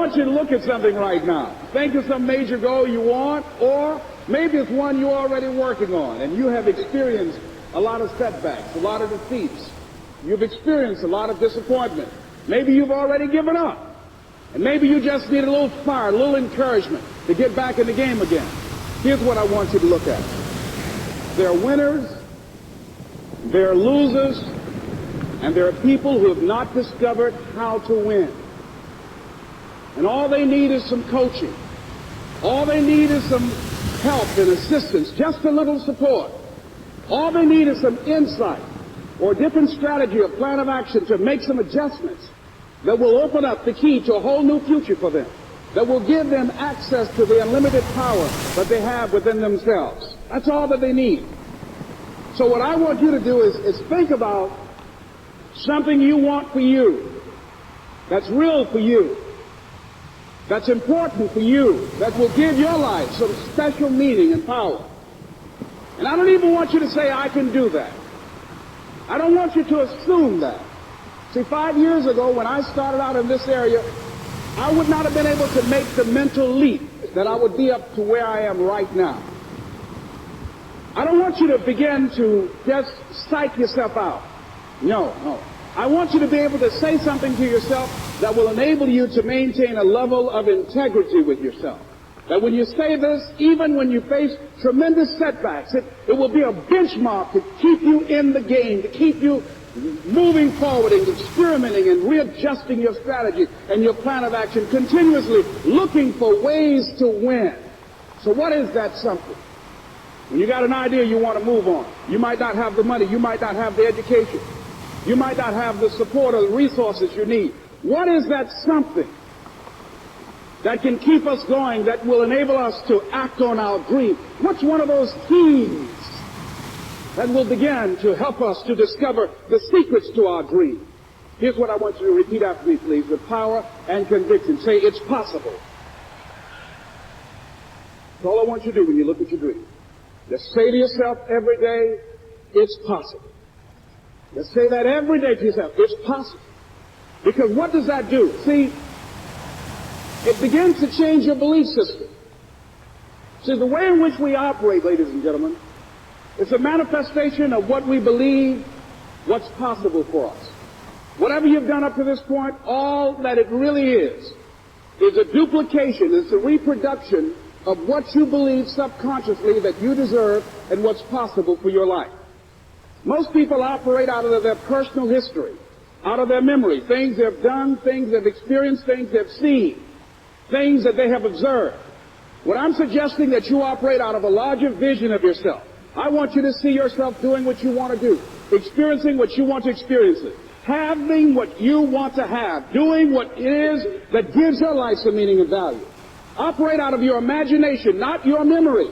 want you to look at something right now. Think of some major goal you want, or maybe it's one you're already working on, and you have experienced a lot of setbacks, a lot of defeats. You've experienced a lot of disappointment. Maybe you've already given up. And maybe you just need a little fire, a little encouragement to get back in the game again. Here's what I want you to look at. There are winners, there are losers, and there are people who have not discovered how to win. And all they need is some coaching. All they need is some help and assistance, just a little support. All they need is some insight or a different strategy or plan of action to make some adjustments that will open up the key to a whole new future for them, that will give them access to the unlimited power that they have within themselves. That's all that they need. So what I want you to do is think about something you want for you, that's real for you, that's important for you, that will give your life some special meaning and power. And I don't even want you to say, I can do that. I don't want you to assume that. See, 5 years ago, when I started out in this area, I would not have been able to make the mental leap that I would be up to where I am right now. I don't want you to begin to just psych yourself out. No. I want you to be able to say something to yourself that will enable you to maintain a level of integrity with yourself. That when you say this, even when you face tremendous setbacks, it will be a benchmark to keep you in the game, to keep you moving forward and experimenting and readjusting your strategy and your plan of action, continuously looking for ways to win. So what is that something? When you got an idea you want to move on, you might not have the money, you might not have the education, you might not have the support or the resources you need. What is that something that can keep us going, that will enable us to act on our dream? What's one of those keys that will begin to help us to discover the secrets to our dream? Here's what I want you to repeat after me, please, with power and conviction. Say, it's possible. That's all I want you to do when you look at your dream. Just say to yourself every day, it's possible. Just say that every day to yourself, it's possible. Because what does that do? See, it begins to change your belief system. See, the way in which we operate, ladies and gentlemen, it's a manifestation of what we believe, what's possible for us. Whatever you've done up to this point, all that it really is a duplication, it's a reproduction of what you believe subconsciously that you deserve and what's possible for your life. Most people operate out of their personal history, out of their memory, things they've done, things they've experienced, things they've seen, things that they have observed. What I'm suggesting that you operate out of a larger vision of yourself. I want you to see yourself doing what you want to do, experiencing what you want to experience, having what you want to have, doing what it is that gives your life some meaning and value. Operate out of your imagination, not your memory.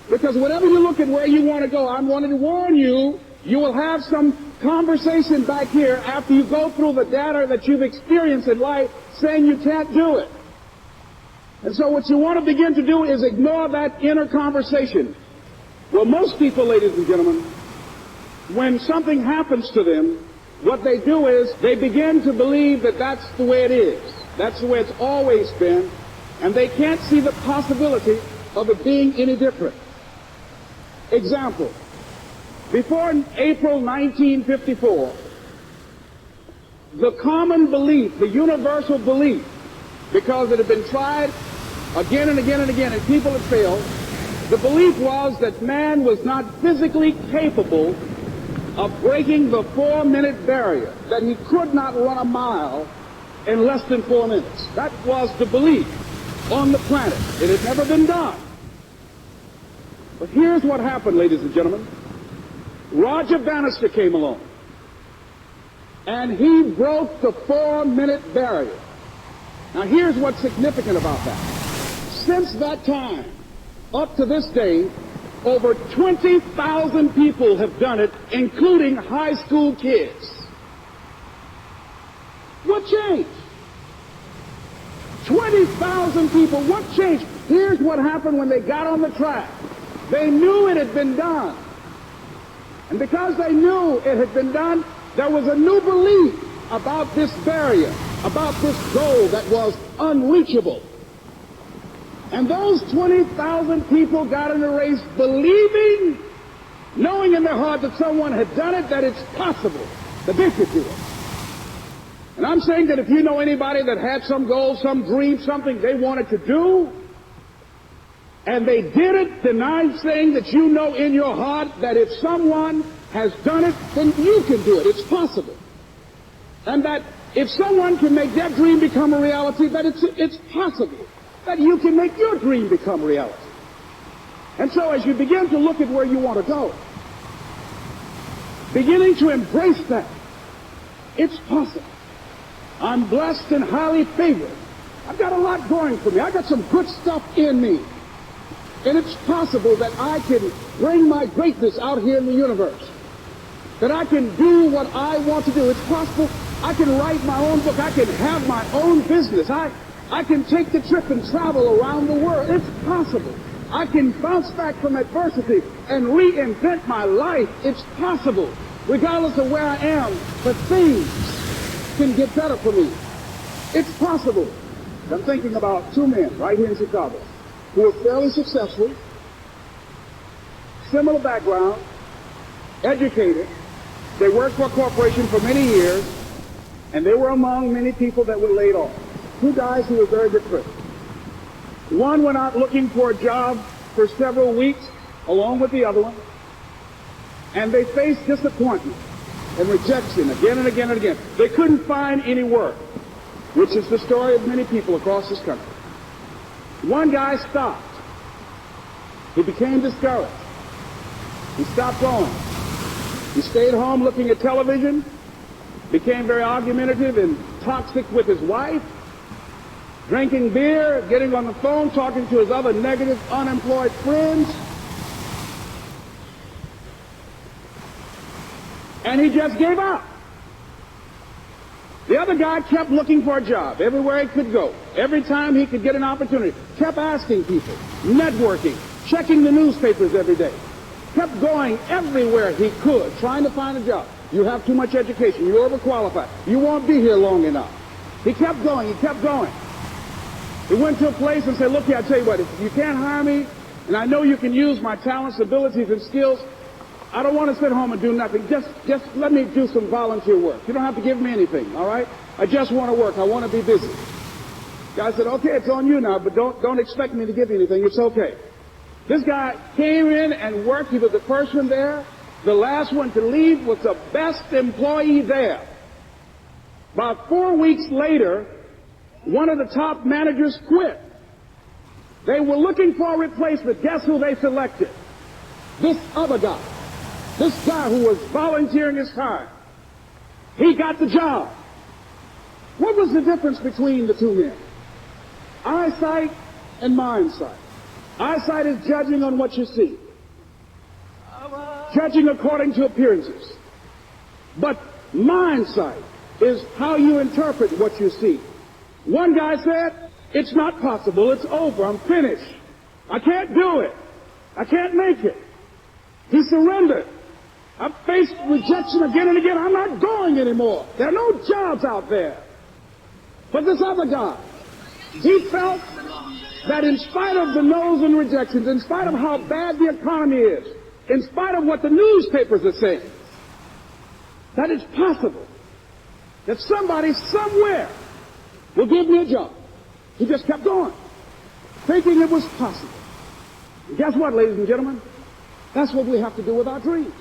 Because whenever you look at where you want to go, I'm wanting to warn you, you will have some conversation back here after you go through the data that you've experienced in life saying you can't do it. And so what you want to begin to do is ignore that inner conversation. Well, most people, ladies and gentlemen, when something happens to them, what they do is they begin to believe that that's the way it is. That's the way it's always been. And they can't see the possibility of it being any different. Example. Before April 1954, the common belief, the universal belief, because it had been tried again and again and again and people had failed, the belief was that man was not physically capable of breaking the 4-minute barrier, that he could not run a mile in less than 4 minutes. That was the belief on the planet. It had never been done. But here's what happened, ladies and gentlemen. Roger Bannister came along, and he broke the 4-minute barrier. Now here's what's significant about that. Since that time, up to this day, over 20,000 people have done it, including high school kids. What changed? 20,000 people. What changed? Here's what happened when they got on the track. They knew it had been done. And because they knew it had been done, there was a new belief about this barrier. about this goal that was unreachable. And those 20,000 people got in the race believing, knowing in their heart that someone had done it, that it's possible that they could do it. And I'm saying that if you know anybody that had some goal, some dream, something they wanted to do, and they did it, then I'm saying that you know in your heart that if someone has done it, then you can do it. It's possible. And that if someone can make their dream become a reality, that it's possible that you can make your dream become reality. And so as you begin to look at where you want to go, beginning to embrace that, it's possible. I'm blessed and highly favored. I've got a lot going for me. I've got some good stuff in me. And it's possible that I can bring my greatness out here in the universe. That I can do what I want to do. It's possible I can write my own book. I can have my own business. I can take the trip and travel around the world. It's possible. I can bounce back from adversity and reinvent my life. It's possible. Regardless of where I am, but things can get better for me. It's possible. I'm thinking about two men right here in Chicago who were fairly successful, similar background, educated. They worked for a corporation for many years, and they were among many people that were laid off. Two guys who were very depressed. One went out looking for a job for several weeks, along with the other one, and they faced disappointment and rejection again and again and again. They couldn't find any work, which is the story of many people across this country. One guy stopped. He became discouraged. He stopped going. He stayed home looking at television, became very argumentative and toxic with his wife, drinking beer, getting on the phone, talking to his other negative, unemployed friends. And he just gave up. The other guy kept looking for a job everywhere he could go. Every time he could get an opportunity, kept asking people, networking, checking the newspapers every day. Kept going everywhere he could, trying to find a job. You have too much education. You're overqualified. You won't be here long enough. He kept going. He kept going. He went to a place and said, look here, I tell you what, if you can't hire me, and I know you can use my talents, abilities, and skills, I don't want to sit home and do nothing. Just let me do some volunteer work. You don't have to give me anything, all right? I just want to work. I want to be busy. Guy said, okay, it's on you now, but don't expect me to give you anything. It's okay. This guy came in and worked. He was the first one there. The last one to leave was the best employee there. About 4 weeks later, one of the top managers quit. They were looking for a replacement. Guess who they selected? This other guy. This guy who was volunteering his time. He got the job. What was the difference between the two men? Eyesight and mindsight. Eyesight is judging on what you see. Judging according to appearances. But mindsight is how you interpret what you see. One guy said, it's not possible, it's over, I'm finished. I can't do it. I can't make it. He surrendered. I've faced rejection again and again. I'm not going anymore. There are no jobs out there. But this other guy, he felt that in spite of the no's and rejections, in spite of how bad the economy is, in spite of what the newspapers are saying, that it's possible that somebody somewhere will give me a job. He just kept going, thinking it was possible. And guess what, ladies and gentlemen? That's what we have to do with our dreams.